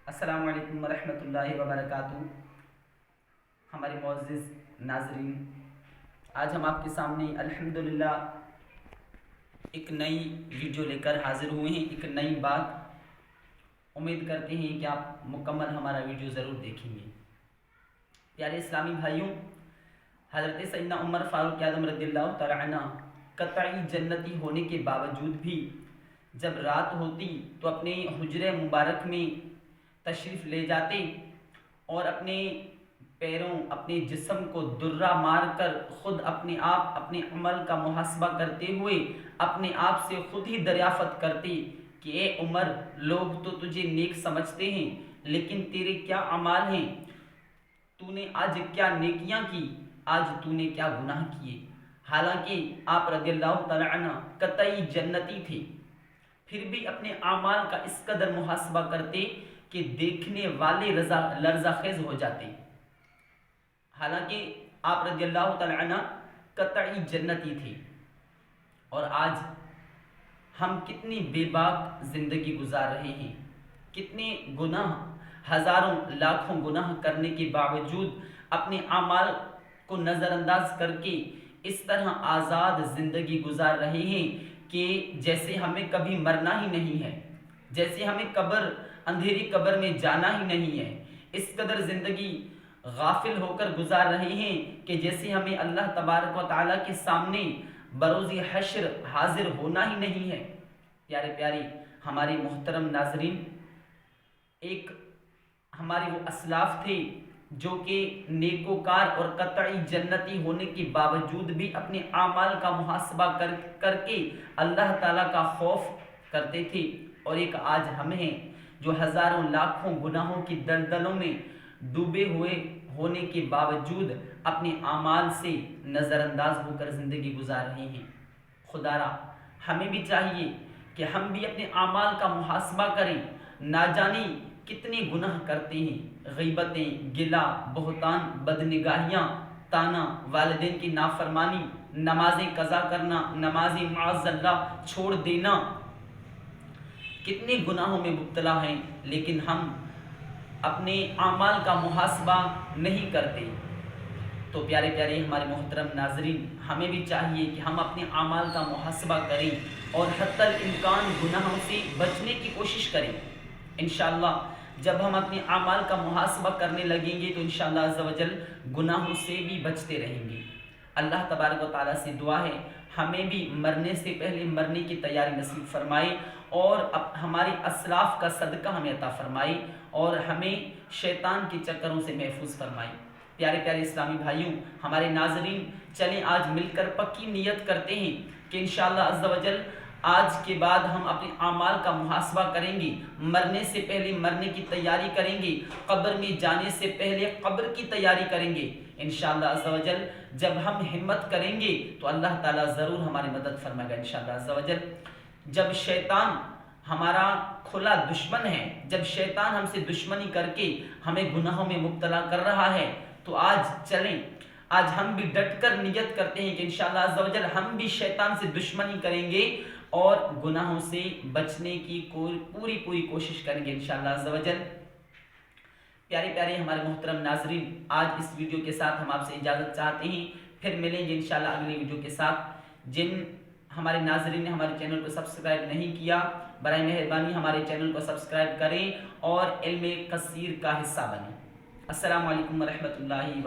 السلام علیکم ورحمۃ اللہ وبرکاتہ۔ ہمارے معزز ناظرین، آج ہم آپ کے سامنے الحمدللہ ایک نئی ویڈیو لے کر حاضر ہوئے ہیں، ایک نئی بات۔ امید کرتے ہیں کہ آپ مکمل ہمارا ویڈیو ضرور دیکھیں گے۔ پیارے اسلامی بھائیوں، حضرت سیدنا عمر فاروق اعظم رضی اللہ تعالی عنہ قطعی جنتی ہونے کے باوجود بھی جب رات ہوتی تو اپنے حجرے مبارک میں تشریف لے جاتے اور اپنے پیروں، اپنے جسم کو درہ مار کر خود اپنے آپ اپنے عمل کا محاسبہ کرتے ہوئے اپنے آپ سے خود ہی دریافت کرتے کہ اے عمر، لوگ تو تجھے نیک سمجھتے ہیں لیکن تیرے کیا اعمال ہیں؟ تو نے آج کیا نیکیاں کی، آج تو نے کیا گناہ کیے؟ حالانکہ آپ رضی اللہ تعالی عنہ قطعی جنتی تھے، پھر بھی اپنے اعمال کا اس قدر محاسبہ کرتے کہ دیکھنے والے لرزہ خیز ہو جاتے۔ حالانکہ آپ رضی اللہ تعالی عنہ قطعی جنتی تھے، اور آج ہم کتنی بے باک زندگی گزار رہے ہیں، کتنے گناہ، ہزاروں لاکھوں گناہ کرنے کے باوجود اپنے اعمال کو نظر انداز کر کے اس طرح آزاد زندگی گزار رہے ہیں کہ جیسے ہمیں کبھی مرنا ہی نہیں ہے، جیسے ہمیں اندھیری قبر میں جانا ہی نہیں ہے۔ اس قدر زندگی غافل ہو کر گزار رہے ہیں کہ جیسے ہمیں اللہ تبارک و تعالیٰ کے سامنے بروز حشر حاضر ہونا ہی نہیں ہے۔ پیارے پیارے ہمارے محترم ناظرین، ایک ہمارے وہ اسلاف تھے جو کہ نیکوکار اور قطعی جنتی ہونے کے باوجود بھی اپنے اعمال کا محاسبہ کر کے اللہ تعالیٰ کا خوف کرتے تھے، اور ایک آج ہم ہیں جو ہزاروں لاکھوں گناہوں کی دلدلوں میں ڈوبے ہوئے ہونے کے باوجود اپنے اعمال سے نظر انداز ہو کر زندگی گزار رہے ہیں۔ خدا را ہمیں بھی چاہیے کہ ہم بھی اپنے اعمال کا محاسبہ کریں۔ نہ جانے کتنے گناہ کرتے ہیں، غیبتیں، گلہ، بہتان، بدنگاہیاں، تانا، والدین کی نافرمانی، نمازیں قضا کرنا، نمازیں معاذ اللہ چھوڑ دینا، کتنے گناہوں میں مبتلا ہیں، لیکن ہم اپنے اعمال کا محاسبہ نہیں کرتے۔ تو پیارے پیارے ہمارے محترم ناظرین، ہمیں بھی چاہیے کہ ہم اپنے اعمال کا محاسبہ کریں اور حتی الامکان گناہوں سے بچنے کی کوشش کریں۔ انشاءاللہ جب ہم اپنے اعمال کا محاسبہ کرنے لگیں گے تو انشاءاللہ عز و جل گناہوں سے بھی بچتے رہیں گے۔ اللہ تبارک و تعالیٰ سے دعا ہے ہمیں بھی مرنے سے پہلے مرنے کی تیاری نصیب فرمائے، اور ہماری اسلاف کا صدقہ ہمیں عطا فرمائے، اور ہمیں شیطان کے چکروں سے محفوظ فرمائے۔ پیارے پیارے اسلامی بھائیوں، ہمارے ناظرین، چلیں آج مل کر پکی نیت کرتے ہیں کہ انشاءاللہ عز و جل آج کے بعد ہم اپنے اعمال کا محاسبہ کریں گے، مرنے سے پہلے مرنے کی تیاری کریں گے، قبر میں جانے سے پہلے قبر کی تیاری کریں گے۔ انشاءاللہ عز و جل جب ہم ہمت کریں گے تو اللہ تعالیٰ ضرور ہماری مدد فرمائے گا انشاءاللہ عز و جل۔ جب شیطان ہمارا کھلا دشمن ہے، جب شیطان ہم سے دشمنی کر کے ہمیں گناہوں میں مبتلا کر رہا ہے، تو آج چلیں، آج ہم بھی ڈٹ کر نیت کرتے ہیں کہ انشاءاللہ عز و جل ہم بھی شیطان سے دشمنی کریں گے اور گناہوں سے بچنے کی پوری کوشش کریں گے انشاءاللہ عز و جل۔ پیارے پیارے ہمارے محترم ناظرین، آج اس ویڈیو کے ساتھ ہم آپ سے اجازت چاہتے ہیں، پھر ملیں گے انشاءاللہ اگلی ویڈیو کے ساتھ۔ جن ہمارے ناظرین نے ہمارے چینل کو سبسکرائب نہیں کیا، برائے مہربانی ہمارے چینل کو سبسکرائب کریں اور علم کثیر کا حصہ بنیں۔ السلام علیکم ورحمۃ اللہ